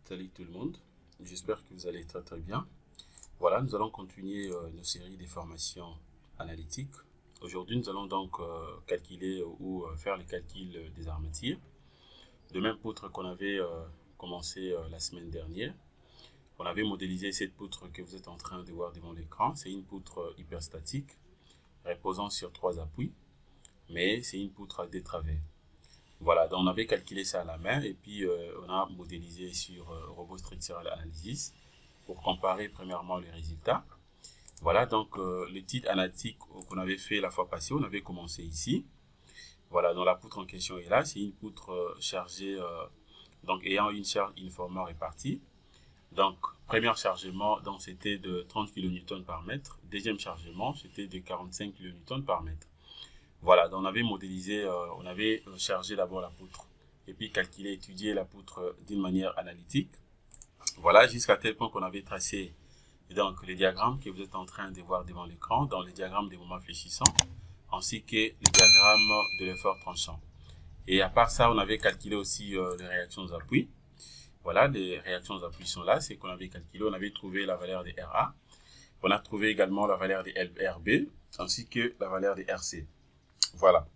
Salut tout le monde, j'espère que vous allez très bien. Voilà, nous allons continuer nos séries des formations analytiques. Aujourd'hui, nous allons donc calculer ou faire les calculs des armatures. De même poutre qu'on avait commencé la semaine dernière. On avait modélisé cette poutre que vous êtes en train de voir devant l'écran. C'est une poutre hyperstatique reposant sur 3 appuis, mais c'est une poutre à détravers. Voilà, donc on avait calculé ça à la main et puis on a modélisé sur Robot Structural Analysis pour comparer premièrement les résultats. Voilà, donc le titre analytique qu'on avait fait la fois passée, on avait commencé ici. Voilà, donc la poutre en question est là, c'est une poutre chargée, donc ayant une charge uniformément répartie. Donc, premier chargement, donc c'était de 30 kN par mètre. Deuxième chargement, c'était de 45 kN par mètre. Voilà, donc on avait modélisé, on avait chargé d'abord la poutre et puis calculé, étudié la poutre d'une manière analytique. Voilà, jusqu'à tel point qu'on avait tracé donc les diagrammes que vous êtes en train de voir devant l'écran, dans les diagrammes des moments fléchissants, ainsi que les diagrammes de l'effort tranchant. Et à part ça, on avait calculé aussi les réactions d'appui. Voilà, les réactions d'appui sont là, c'est qu'on avait calculé, on avait trouvé la valeur des RA, on a trouvé également la valeur des RB, ainsi que la valeur des RC. Voilà.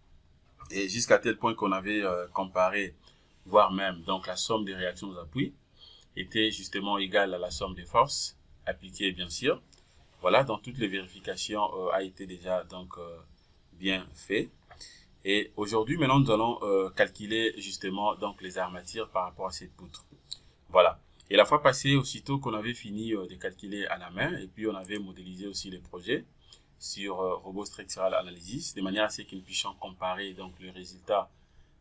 Et jusqu'à tel point qu'on avait comparé, voire même, donc la somme des réactions d'appui était justement égale à la somme des forces appliquées, bien sûr. Voilà, donc toutes les vérifications a été déjà donc bien fait. Et aujourd'hui, maintenant, nous allons calculer justement donc les armatures par rapport à cette poutre. Voilà. Et la fois passée, aussitôt qu'on avait fini de calculer à la main, et puis on avait modélisé aussi les projets sur Robot Structural Analysis, de manière à ce que nous puissions comparer donc le résultat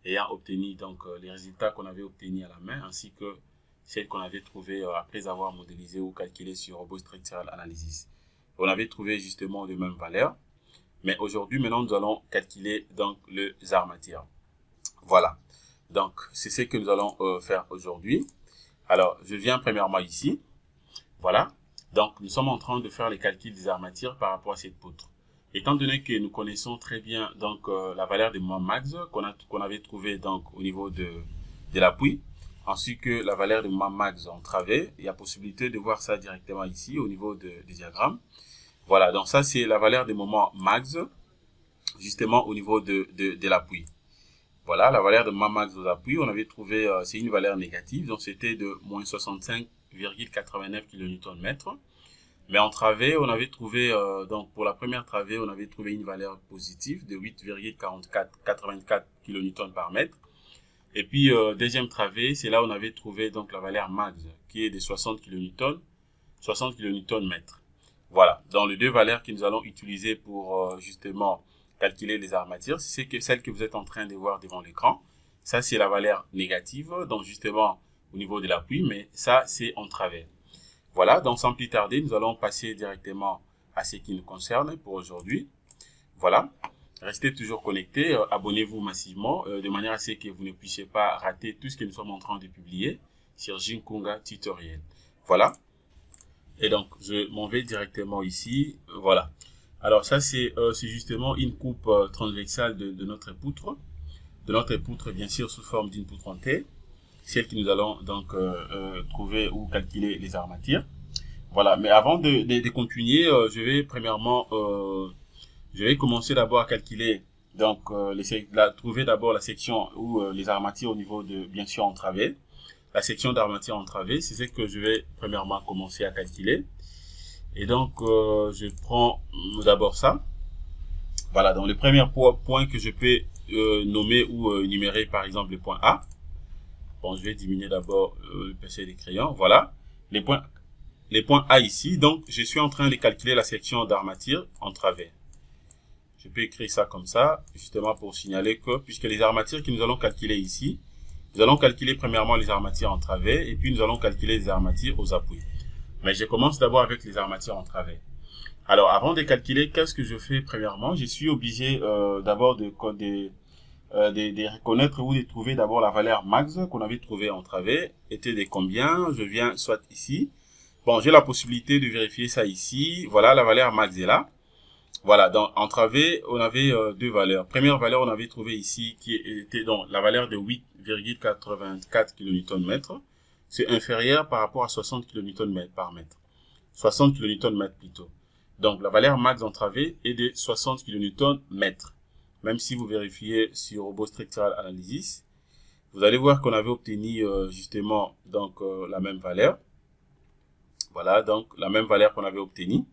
ayant obtenu, donc les résultats qu'on avait obtenus à la main, ainsi que celles qu'on avait trouvées après avoir modélisé ou calculé sur Robot Structural Analysis. On avait trouvé justement les mêmes valeurs, mais aujourd'hui, maintenant, nous allons calculer donc les armatures. Voilà. Donc, c'est ce que nous allons faire aujourd'hui. Alors, je viens premièrement ici. Voilà. Donc, nous sommes en train de faire les calculs des armatures par rapport à cette poutre. Étant donné que nous connaissons très bien donc la valeur de moment max qu'on avait trouvé donc au niveau de l'appui, ainsi que la valeur de moment max en travers, il y a possibilité de voir ça directement ici au niveau des diagrammes. Voilà, donc ça c'est la valeur de moment max justement au niveau de l'appui. Voilà, la valeur de moment max aux appuis, on avait trouvé, c'est une valeur négative, donc c'était de moins 65,89 kN/m. Mais en travers, on avait trouvé, donc pour la première travée, on avait trouvé une valeur positive de 8,84 kN par mètre. Et puis, deuxième travée, c'est là où on avait trouvé donc la valeur max, qui est de 60 kN mètre. Voilà, dans les deux valeurs que nous allons utiliser pour justement calculer les armatures, c'est celle que vous êtes en train de voir devant l'écran. Ça, c'est la valeur négative, donc justement au niveau de l'appui, mais ça, c'est en travers. Voilà, donc sans plus tarder, nous allons passer directement à ce qui nous concerne pour aujourd'hui. Voilà, restez toujours connectés, abonnez-vous massivement, de manière à ce que vous ne puissiez pas rater tout ce que nous sommes en train de publier sur Jinkunga Tutoriel. Voilà, et donc je m'en vais directement ici, voilà. Alors ça c'est justement une coupe transversale de notre poutre, bien sûr sous forme d'une poutre en T, celle que nous allons donc trouver ou calculer les armatures. Voilà, mais avant de continuer, je vais premièrement, je vais commencer d'abord à calculer, donc trouver d'abord la section ou les armatures au niveau de, bien sûr, en travers. La section d'armature en travers, c'est ce que je vais premièrement commencer à calculer. Et donc, je prends d'abord ça. Voilà, donc le premier point que je peux nommer ou numérer, par exemple, le point A. Bon, je vais diminuer d'abord le PC des crayons. Voilà, les points A ici. Donc, je suis en train de calculer la section d'armature en travers. Je peux écrire ça comme ça, justement pour signaler que, puisque les armatures que nous allons calculer ici, nous allons calculer premièrement les armatures en travers, et puis nous allons calculer les armatures aux appuis. Mais je commence d'abord avec les armatures en travers. Alors, avant de calculer, qu'est-ce que je fais premièrement? Je suis obligé d'abord de reconnaître ou de trouver d'abord la valeur max qu'on avait trouvée en travers, était de combien? Je viens soit ici. Bon, j'ai la possibilité de vérifier ça ici. Voilà, la valeur max est là. Voilà, donc en travers, on avait deux valeurs. Première valeur, on avait trouvé ici qui était donc la valeur de 8,84 kN/m. c'est inférieur par rapport à 60 kN par mètre. 60 kN plutôt. Donc, la valeur max entravée est de 60 kN mètre. Même si vous vérifiez sur Robot Structural Analysis, vous allez voir qu'on avait obtenu justement donc la même valeur. Voilà, donc la même valeur qu'on avait obtenue.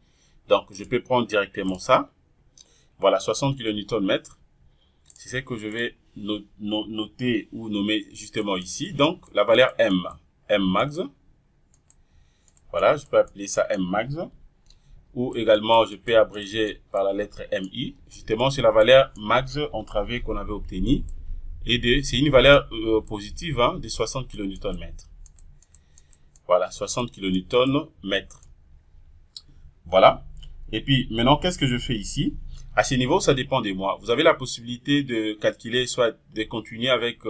Donc, je peux prendre directement ça. Voilà, 60 kN mètre. C'est ce que je vais noter ou nommer justement ici. Donc, la valeur M, M max. Voilà, je peux appeler ça M max. Ou également, je peux abréger par la lettre MI. Justement, c'est la valeur max entravée qu'on avait obtenue. Et c'est une valeur positive hein, de 60 kN mètre. Voilà, 60 kN mètre. Voilà. Et puis, maintenant, qu'est-ce que je fais ici? À ce niveau, ça dépend de moi. Vous avez la possibilité de calculer, soit de continuer avec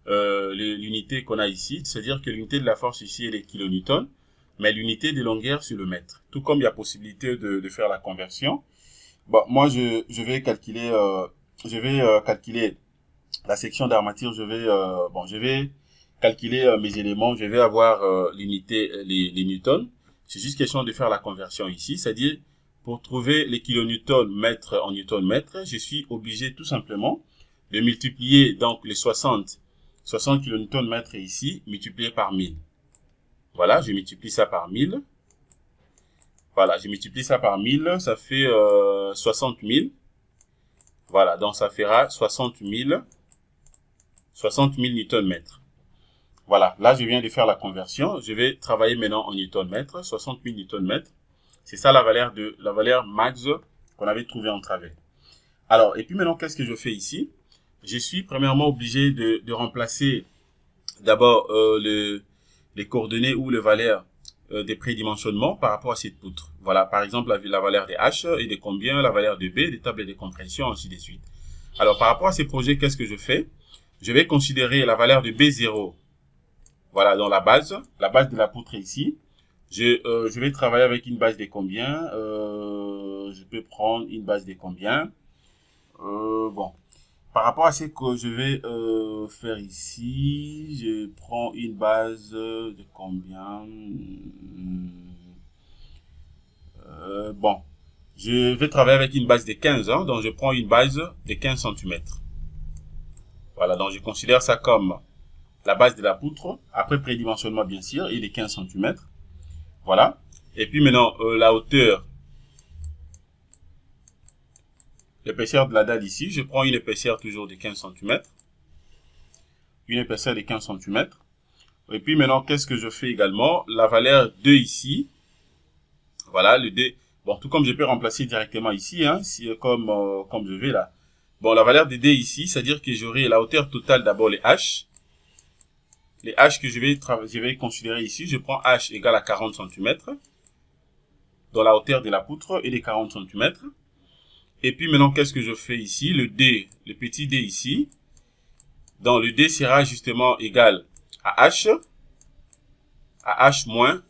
l'unité qu'on a ici. C'est-à-dire que l'unité de la force ici est les kilonewtons, mais l'unité de longueur sur le mètre. Tout comme il y a possibilité de faire la conversion. Bon, moi, je vais calculer, calculer la section d'armature. Je vais calculer mes éléments. Je vais avoir l'unité, les newtons. C'est juste question de faire la conversion ici, c'est-à-dire pour trouver les kilonewtons mètres en newton mètre, je suis obligé tout simplement de multiplier donc les 60 kilonewtons mètres ici, multiplié par 1000. Voilà, je multiplie ça par 1000. Voilà, je multiplie ça par 1000, ça fait 60 000. Voilà, donc ça fera 60 000 newton mètres. Voilà, là je viens de faire la conversion. Je vais travailler maintenant en newton mètre, 60 000 newton mètres. C'est ça la valeur max qu'on avait trouvée en travers. Alors, et puis maintenant, qu'est-ce que je fais ici? Je suis premièrement obligé de remplacer d'abord les coordonnées ou les valeurs des prédimensionnements par rapport à cette poutre. Voilà, par exemple, la valeur des H et des combien, la valeur de B, des tables de compression, ainsi de suite. Alors, par rapport à ces projets, qu'est-ce que je fais? Je vais considérer la valeur de B0. Voilà, dans la base de la poutre ici. Je vais travailler avec une base des combien. Je peux prendre une base des combien. Bon, par rapport à ce que je vais faire ici, je prends une base de combien. Bon, je vais travailler avec une base de 15, hein, donc je prends une base de 15 cm. Voilà, donc je considère ça comme la base de la poutre, après prédimensionnement bien sûr, et de 15 cm. Voilà. Et puis maintenant, la hauteur, l'épaisseur de la dalle ici, je prends une épaisseur toujours de 15 cm. Une épaisseur de 15 cm. Et puis maintenant, qu'est-ce que je fais également? La valeur 2 ici. Voilà, le 2. Bon, tout comme je peux remplacer directement ici, hein, comme je vais là. Bon, la valeur de D ici, c'est-à-dire que j'aurai la hauteur totale d'abord les H. Les H que je vais considérer ici, je prends H égale à 40 cm. Dans la hauteur de la poutre et les 40 cm. Et puis maintenant, qu'est-ce que je fais ici? Le D, le petit D ici. Donc le D sera justement égal à H moins,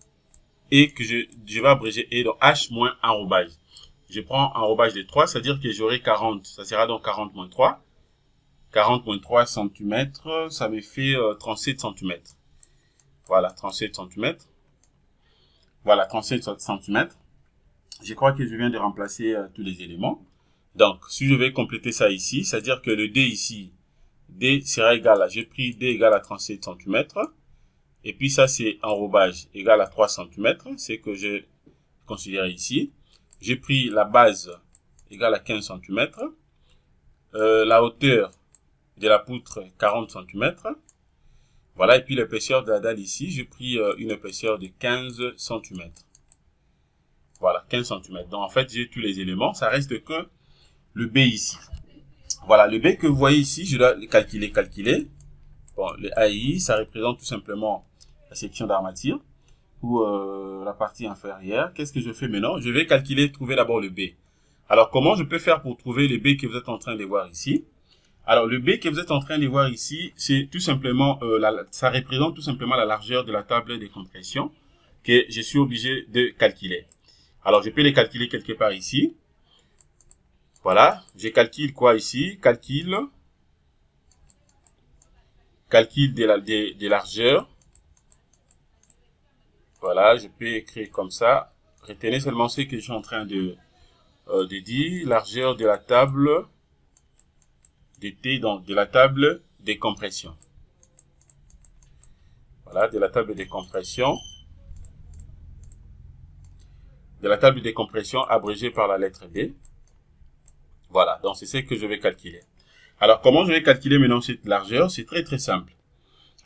et que je vais abréger et donc H moins enrobage. Je prends enrobage de 3, c'est-à-dire que j'aurai 40. Ça sera donc 40 moins 3. 40 moins 3 cm, ça me fait 37 cm. Voilà, 37 cm. Voilà, 37 cm. Je crois que je viens de remplacer tous les éléments. Donc, si je vais compléter ça ici, c'est-à-dire que le D ici, D sera égal à, j'ai pris D égal à 37 cm. Et puis ça, c'est enrobage égal à 3 cm. C'est que je considère ici. J'ai pris la base égale à 15 cm. La hauteur de la poutre 40 cm. Voilà, et puis l'épaisseur de la dalle ici, j'ai pris une épaisseur de 15 cm. Voilà, 15 cm. Donc en fait, j'ai tous les éléments. Ça reste que le B ici. Voilà, le B que vous voyez ici, je dois le calculer. Bon, le AI, ça représente tout simplement la section d'armature ou la partie inférieure. Qu'est-ce que je fais maintenant? Je vais trouver d'abord le B. Alors, comment je peux faire pour trouver le B que vous êtes en train de voir ici? Alors, le B que vous êtes en train de voir ici, c'est tout simplement, ça représente tout simplement la largeur de la table de compression que je suis obligé de calculer. Alors, je peux les calculer quelque part ici. Voilà, je calcule quoi ici? Calcul des largeurs. Voilà, je peux écrire comme ça. Retenez seulement ce que je suis en train de dire. Largeur de la table de T, donc de la table des compressions. Voilà, de la table des compressions. De la table des compressions abrégée par la lettre D. Voilà, donc c'est ce que je vais calculer. Alors, comment je vais calculer maintenant cette largeur? C'est très très simple.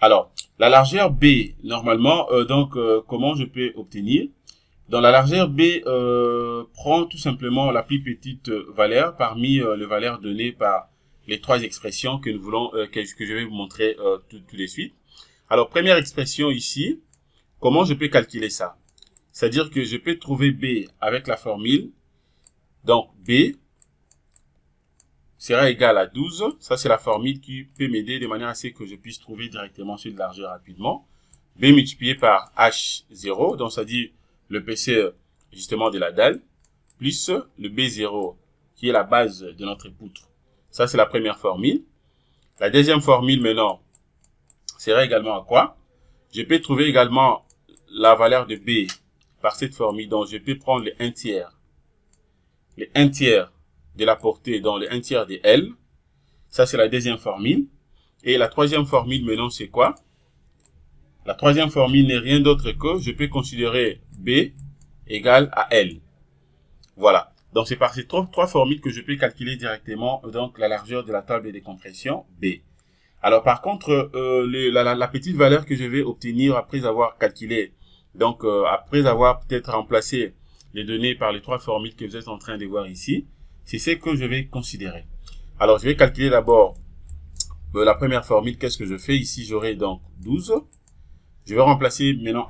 Alors, la largeur B, normalement, comment je peux obtenir? Dans la largeur B, prend tout simplement la plus petite valeur parmi les valeurs données par les trois expressions que nous voulons, que je vais vous montrer tout de suite. Alors, première expression ici, comment je peux calculer ça? C'est-à-dire que je peux trouver B avec la formule. Donc, B sera égal à 12. Ça, c'est la formule qui peut m'aider de manière à ce que je puisse trouver directement cette largeur rapidement. B multiplié par H0, donc ça dit le PC justement de la dalle, plus le B0 qui est la base de notre poutre. Ça, c'est la première formule. La deuxième formule maintenant sera également à quoi? Je peux trouver également la valeur de B par cette formule. Donc, je peux prendre le 1 tiers. Le 1 tiers de la portée dans le 1 tiers de L. Ça, c'est la deuxième formule. Et la troisième formule, maintenant, c'est quoi? La troisième formule n'est rien d'autre que je peux considérer B égale à L. Voilà. Donc, c'est par ces trois formules que je peux calculer directement donc la largeur de la table des compressions B. Alors, par contre, la petite valeur que je vais obtenir après avoir calculé, donc après avoir peut-être remplacé les données par les trois formules que vous êtes en train de voir ici, c'est ce que je vais considérer. Alors, je vais calculer d'abord la première formule. Qu'est-ce que je fais? Ici, j'aurai donc 12. Je vais remplacer maintenant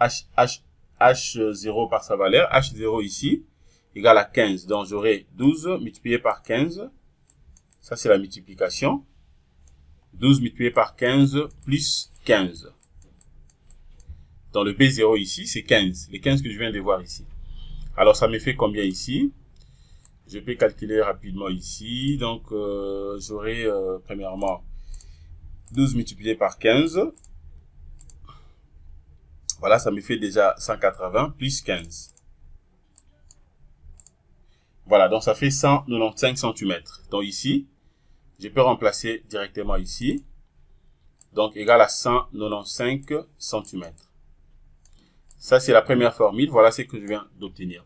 H0 par sa valeur. H0 ici, égale à 15. Donc, j'aurai 12 multiplié par 15. Ça, c'est la multiplication. 12 multiplié par 15 plus 15. Dans le B0 ici, c'est 15. Les 15 que je viens de voir ici. Alors, ça me fait combien ici? Je peux calculer rapidement ici. Donc, j'aurai premièrement 12 multiplié par 15. Voilà, ça me fait déjà 180 plus 15. Voilà, donc ça fait 195 cm. Donc ici, je peux remplacer directement ici. Donc, égal à 195 cm. Ça, c'est la première formule. Voilà ce que je viens d'obtenir.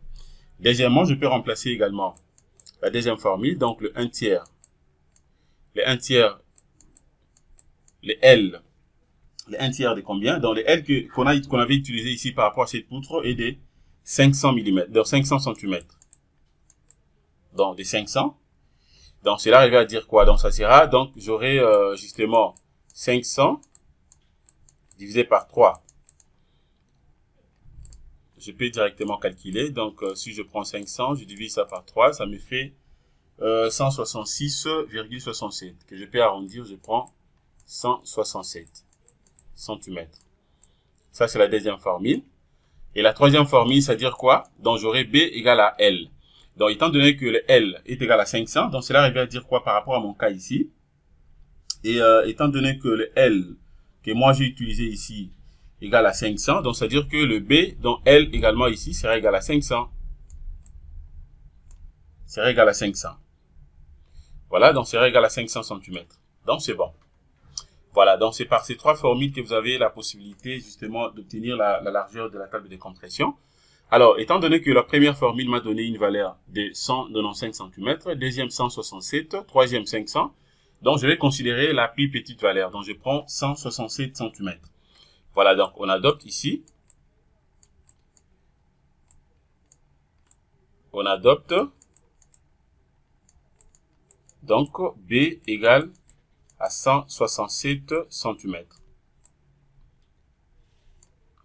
Deuxièmement, je peux remplacer également la deuxième formule. Donc, le 1 tiers. Le 1 tiers, le L. Le 1 tiers de combien? Donc, le L qu'on avait utilisé ici par rapport à cette poutre est de 500 mm, de 500 cm. Donc, de 500. Donc, cela arrive à dire quoi? Donc, ça sera, donc, j'aurai justement 500 divisé par 3. Je peux directement calculer. Donc, si je prends 500, je divise ça par 3, ça me fait 166,67. Que je peux arrondir, je prends 167 cm. Ça, c'est la deuxième formule. Et la troisième formule, c'est-à-dire quoi? Donc, j'aurai B égale à L. Donc, étant donné que le L est égal à 500, donc cela arrive à dire quoi par rapport à mon cas ici? Et étant donné que le L que moi j'ai utilisé ici égal à 500, donc c'est-à-dire que le B, donc L également ici, sera égal à 500. Sera égal à 500. Voilà, donc sera égal à 500 cm. Donc, c'est bon. Voilà, donc c'est par ces trois formules que vous avez la possibilité justement d'obtenir la largeur de la table de compression. Alors, étant donné que la première formule m'a donné une valeur de 195 cm, deuxième 167, troisième 500, donc je vais considérer la plus petite valeur. Donc, je prends 167 cm. Voilà, donc on adopte ici. On adopte. Donc, B égale à 167 cm.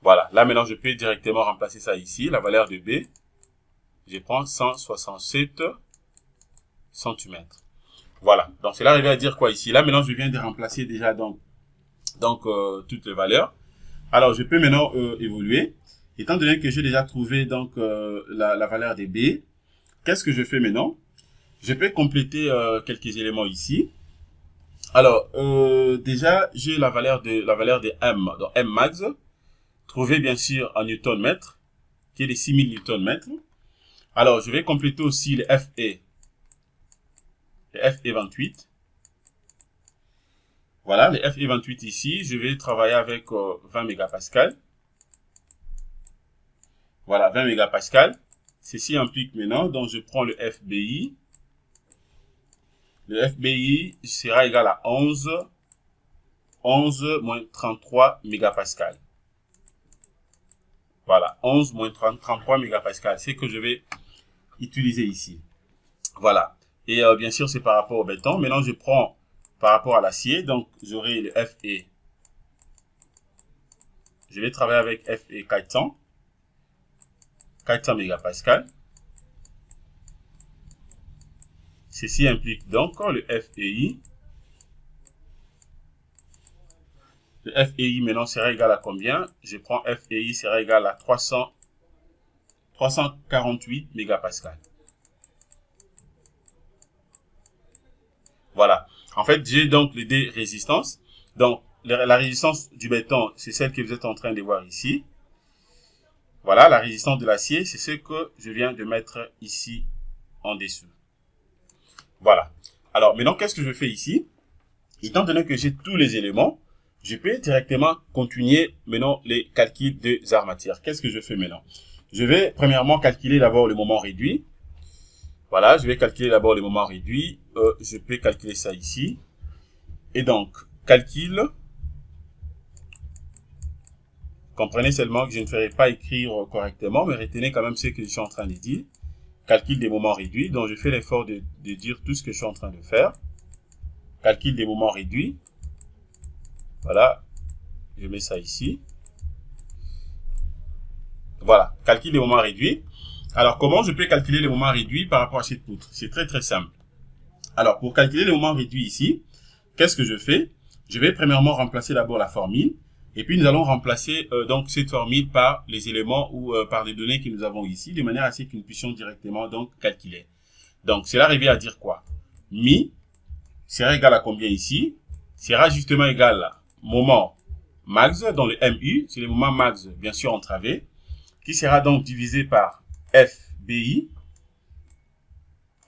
Voilà, là maintenant je peux directement remplacer ça ici, la valeur de B. Je prends 167 cm. Voilà, donc cela arrive à dire quoi ici? Là maintenant je viens de remplacer déjà donc toutes les valeurs. Alors je peux maintenant évoluer. Étant donné que j'ai déjà trouvé donc la valeur de B, qu'est-ce que je fais maintenant? Je peux compléter quelques éléments ici. Alors déjà j'ai la valeur de M, donc M max. trouver bien sûr en Newton-mètre, qui est les 6000 Newton-mètres. Alors, je vais compléter aussi le FE 28. Voilà, le FE 28 ici, je vais travailler avec 20 mégapascales. Voilà, 20 mégapascales. Ceci implique maintenant, donc je prends le FBI. Le FBI sera égal à 11 moins 33 mégapascales. Voilà, 11 moins 33 mégapascales, c'est que je vais utiliser ici. Voilà, et bien sûr, c'est par rapport au béton. Maintenant, je prends par rapport à l'acier, donc j'aurai le FE. Je vais travailler avec FE 400 mégapascales. Ceci implique donc le FEI. Le FEI maintenant sera égal à combien? Je prends FEI sera égal à 348 mégapascales. Voilà. En fait, j'ai donc les deux résistances. Donc, la résistance du béton, c'est celle que vous êtes en train de voir ici. Voilà, la résistance de l'acier, c'est ce que je viens de mettre ici en dessous. Voilà. Alors, maintenant, qu'est-ce que je fais ici? Étant donné que j'ai tous les éléments, je peux directement continuer maintenant les calculs des armatures. Qu'est-ce que je fais maintenant? Je vais premièrement calculer d'abord le moment réduit. Voilà, je vais calculer d'abord le moment réduit. Je peux calculer ça ici. Et donc, calcul. Comprenez seulement que je ne ferai pas écrire correctement, mais retenez quand même ce que je suis en train de dire. Calcul des moments réduits. Donc, je fais l'effort de dire tout ce que je suis en train de faire. Calcul des moments réduits. Voilà. Je mets ça ici. Voilà. Calcul des moments réduits. Alors, comment je peux calculer les moments réduits par rapport à cette poutre? C'est très, très simple. Alors, pour calculer les moments réduits ici, qu'est-ce que je fais? Je vais premièrement remplacer d'abord la formule. Et puis, nous allons remplacer donc cette formule par les éléments ou par les données que nous avons ici, de manière à ce que nous puissions directement donc calculer. Donc, cela revient à dire quoi? Mi sera égal à combien ici? Sera justement égal à moment max, dans le MU, c'est le moment max, bien sûr, entravé, qui sera donc divisé par FBI.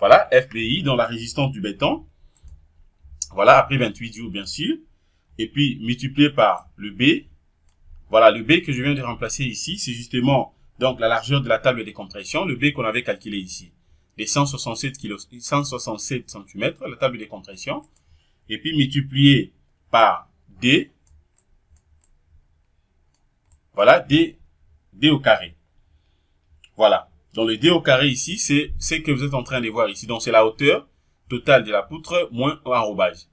Voilà, FBI dans la résistance du béton. Voilà, après 28 jours, bien sûr. Et puis, multiplié par le B. Voilà, le B que je viens de remplacer ici, c'est justement donc la largeur de la table de compression, le B qu'on avait calculé ici. Les 167 cm, la table de compression. Et puis, multiplié par D. Voilà, D au carré. Voilà. Donc, le D au carré ici, c'est ce que vous êtes en train de voir ici. Donc, c'est la hauteur totale de la poutre moins enrobage.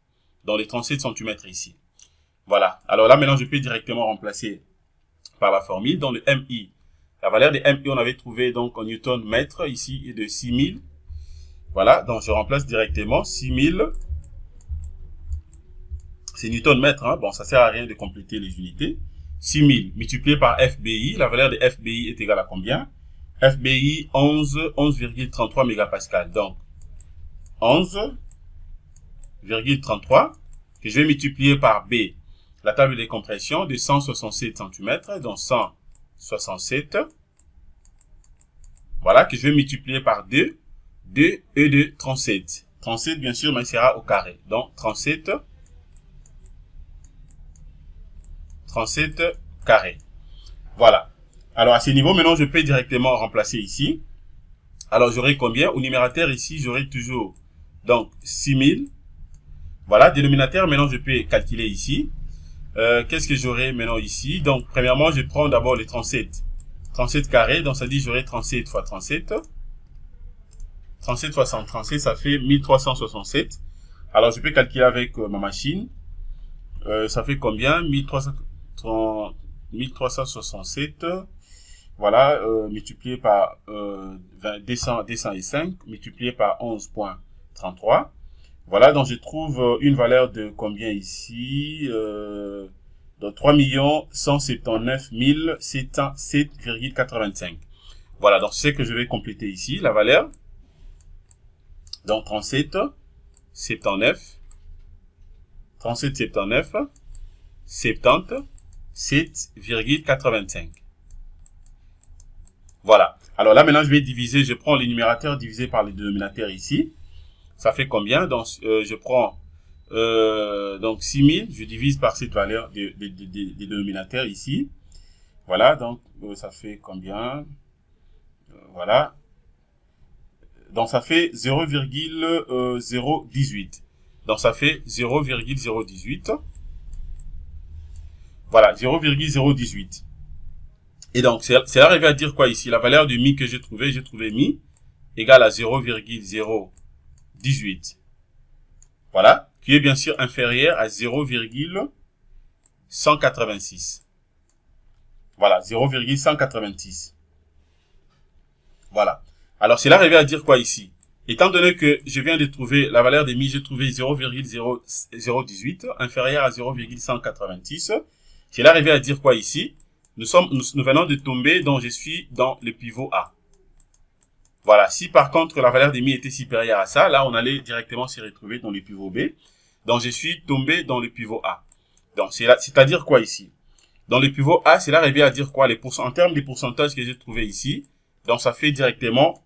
Dans les 37 cm ici. Voilà. Alors là, maintenant, je peux directement remplacer par la formule. Dans le MI, la valeur de MI, on avait trouvé donc en Newton mètre ici est de 6000. Voilà. Donc, je remplace directement 6000. C'est Newton mètre. Hein. Bon, ça sert à rien de compléter les unités. 6000 multiplié par FBI. La valeur de FBI est égale à combien? FBI 11,33 mégapascal. Donc, 11,33 que je vais multiplier par B, la table de compression de 167 cm, donc 167. Voilà, que je vais multiplier par 2 et de 37. 37, bien sûr, mais sera au carré. Donc, 37 carré. Voilà. Alors, à ce niveau, maintenant, je peux directement remplacer ici. Alors, j'aurai combien? Au numérateur, ici, j'aurai toujours, donc, 6000. Voilà, dénominateur, maintenant, je peux calculer ici. Qu'est-ce que j'aurai maintenant ici? Donc, premièrement, je prends d'abord les 37. 37 carré, donc ça dit j'aurai 37 fois 37. 37 fois 137, ça fait 1367. Alors, je peux calculer avec ma machine. Ça fait combien? 1367. Voilà, multiplié par 205, multiplié par 11,33. Voilà, donc je trouve une valeur de combien ici? De 3 179 707,85. Voilà, donc c'est ce que je vais compléter ici, la valeur. Donc 37, 79, 70, 7,85. Voilà. Alors là, maintenant, je vais diviser, je prends le numérateur divisé par le dénominateur ici. Ça fait combien? Donc, je prends donc 6000, je divise par cette valeur des dénominateurs ici. Voilà, donc ça fait combien? Voilà. Donc ça fait 0,018. Donc ça fait 0,018. Voilà, 0,018. Et donc, c'est arrivé à dire quoi ici? La valeur de mi que j'ai trouvé mi égale à 0,018. Voilà, qui est bien sûr inférieur à 0,186. Voilà, 0,186. Voilà. Alors, c'est arrivé à dire quoi ici? Étant donné que je viens de trouver la valeur de mi, j'ai trouvé 0,018 inférieur à 0,186. C'est arrivé à dire quoi ici? Nous venons de tomber, donc je suis dans le pivot A. Voilà. Si par contre la valeur de mi était supérieure à ça, là on allait directement se retrouver dans le pivot B. Donc je suis tombé dans le pivot A. Donc c'est-à-dire quoi ici? Dans le pivot A, c'est arrivé à dire quoi? En termes de pourcentage que j'ai trouvé ici, donc ça fait directement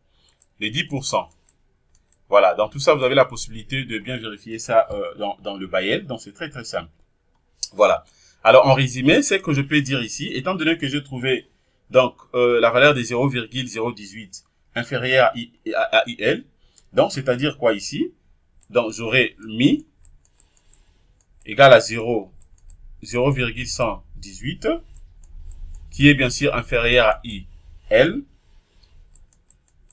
les 10%. Voilà. Dans tout ça, vous avez la possibilité de bien vérifier ça dans le Bayel. Donc c'est très très simple. Voilà. Alors, en résumé, c'est que je peux dire ici, étant donné que j'ai trouvé donc la valeur de 0,018 inférieure à IL, donc c'est-à-dire quoi ici? Donc, j'aurai mi égale à 0,118, qui est bien sûr inférieur à IL,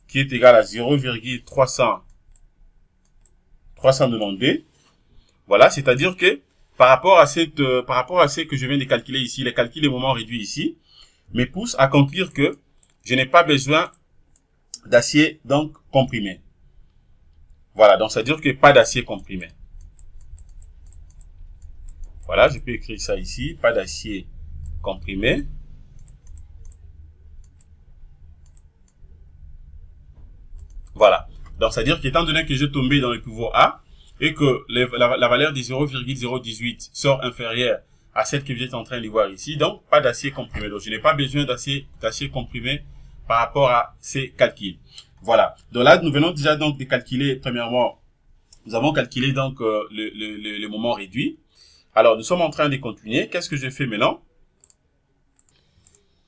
qui est égal à 0,392. Voilà, c'est-à-dire que par rapport à ce que je viens de calculer ici, les calculs de moment réduit ici, me poussent à conclure que je n'ai pas besoin d'acier donc comprimé. Voilà, donc ça veut dire que pas d'acier comprimé. Voilà, je peux écrire ça ici, pas d'acier comprimé. Voilà, donc ça veut dire qu'étant donné que j'ai tombé dans le pivot A, et que la valeur de 0,018 sort inférieure à celle que vous êtes en train de voir ici, donc pas d'acier comprimé. Donc je n'ai pas besoin d'acier comprimé par rapport à ces calculs. Voilà. Donc là, nous venons déjà donc de calculer, premièrement, nous avons calculé donc le moment réduit. Alors nous sommes en train de continuer. Qu'est-ce que je fais maintenant?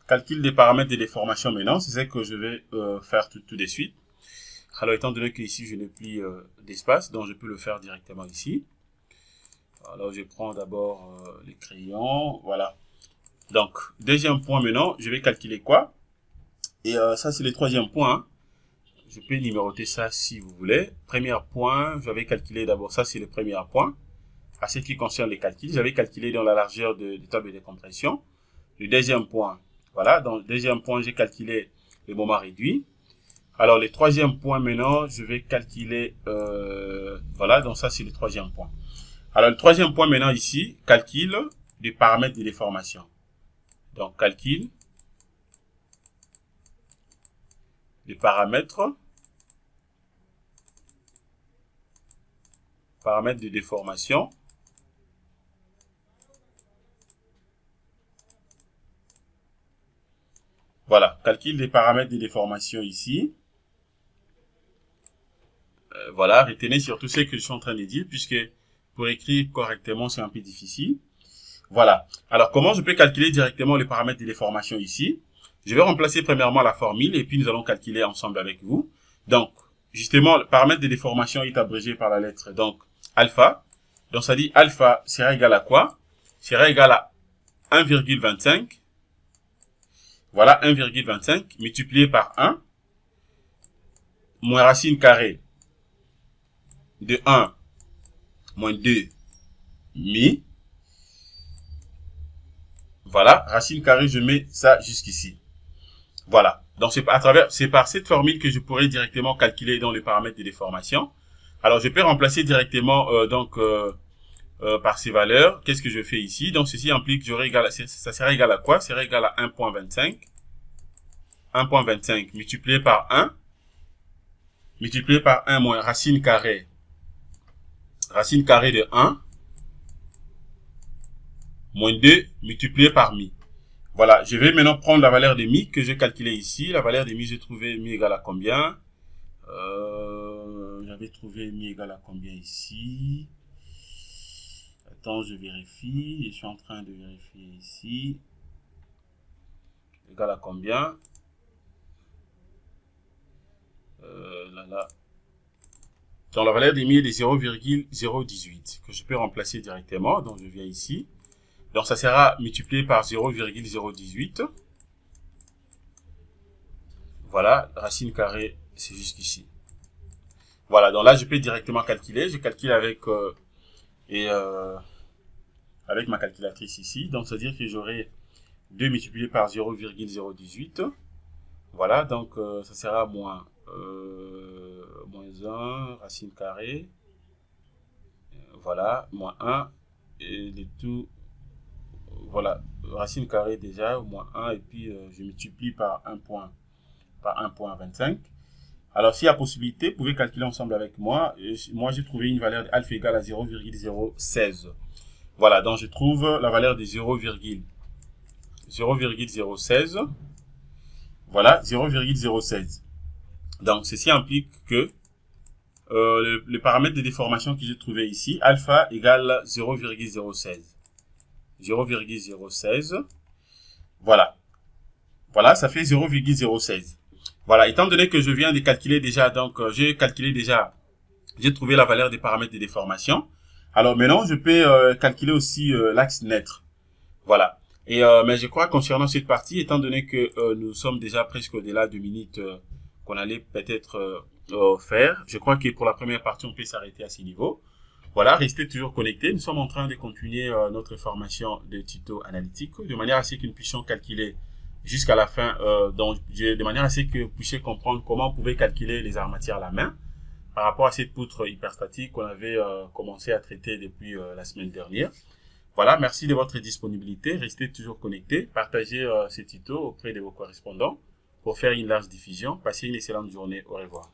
Calcul des paramètres de déformation maintenant, c'est ce que je vais faire tout de suite. Alors, étant donné que ici je n'ai plus d'espace, donc je peux le faire directement ici. Alors, je prends d'abord les crayons, voilà. Donc, deuxième point maintenant, je vais calculer quoi? Et ça, c'est le troisième point. Hein. Je peux numéroter ça si vous voulez. Premier point, j'avais calculé d'abord, ça c'est le premier point. À ce qui concerne les calculs, j'avais calculé dans la largeur de table de compression. Le deuxième point, voilà. Dans le deuxième point, j'ai calculé le moment réduit. Alors, le troisième point maintenant, je vais calculer, voilà, donc ça c'est le troisième point. Alors, le troisième point maintenant ici, calcul des paramètres de déformation. Donc, calcul des paramètres de déformation. Voilà, calcul des paramètres de déformation ici. Voilà, retenez surtout ce que je suis en train de dire, puisque pour écrire correctement, c'est un peu difficile. Voilà. Alors, comment je peux calculer directement les paramètres de déformation ici? Je vais remplacer premièrement la formule, et puis nous allons calculer ensemble avec vous. Donc, justement, le paramètre de déformation est abrégé par la lettre, donc, alpha. Donc, ça dit alpha sera égal à quoi? Sera égal à 1,25. Voilà, 1,25 multiplié par 1, moins racine carrée de 1 moins 2 mi. Voilà, racine carrée, je mets ça jusqu'ici. Voilà. Donc c'est par cette formule que je pourrais directement calculer dans les paramètres de déformation. Alors je peux remplacer directement par ces valeurs. Qu'est-ce que je fais ici? Donc ceci implique que ça sera égal à quoi? Ça sera égal à 1,25. 1,25 multiplié par 1 moins racine carrée de 1 moins 2 multiplié par mi. Voilà, je vais maintenant prendre la valeur de mi que j'ai calculée ici. La valeur de mi, j'ai trouvé mi égale à combien? J'avais trouvé mi égale à combien ici? Attends, je vérifie. Je suis en train de vérifier ici. Égal à combien? Là. Donc la valeur de mi est de 0,018 que je peux remplacer directement. Donc je viens ici. Donc ça sera multiplié par 0,018. Voilà, racine carrée, c'est jusqu'ici. Voilà, donc là je peux directement calculer. Je calcule avec avec ma calculatrice ici. Donc ça veut dire que j'aurai 2 multiplié par 0,018. Voilà, donc ça sera moins 1, racine carrée. Voilà, moins 1. Et le tout, voilà, racine carrée déjà, moins 1. Et puis je multiplie par 1,25. Alors, s'il y a possibilité, vous pouvez calculer ensemble avec moi. Moi, j'ai trouvé une valeur alpha égale à 0,016. Voilà, donc je trouve la valeur de 0,016. Voilà, 0,016. Donc, ceci implique que le paramètre de déformation que j'ai trouvé ici, alpha égale 0,016. 0,016. Voilà. Voilà, ça fait 0,016. Voilà, étant donné que je viens de calculer déjà, donc j'ai trouvé la valeur des paramètres de déformation. Alors maintenant, je peux calculer aussi l'axe net. Voilà. Et mais je crois concernant cette partie, étant donné que nous sommes déjà presque au-delà de minutes qu'on allait peut-être faire, je crois que pour la première partie, on peut s'arrêter à ce niveau. Voilà, restez toujours connectés. Nous sommes en train de continuer notre formation de tuto analytique de manière à ce que nous puissions calculer jusqu'à la fin, de manière à ce que vous puissiez comprendre comment vous pouvez calculer les armatures à la main par rapport à cette poutre hyperstatique qu'on avait commencé à traiter depuis la semaine dernière. Voilà, merci de votre disponibilité. Restez toujours connectés. Partagez ces tutos auprès de vos correspondants pour faire une large diffusion. Passez une excellente journée. Au revoir.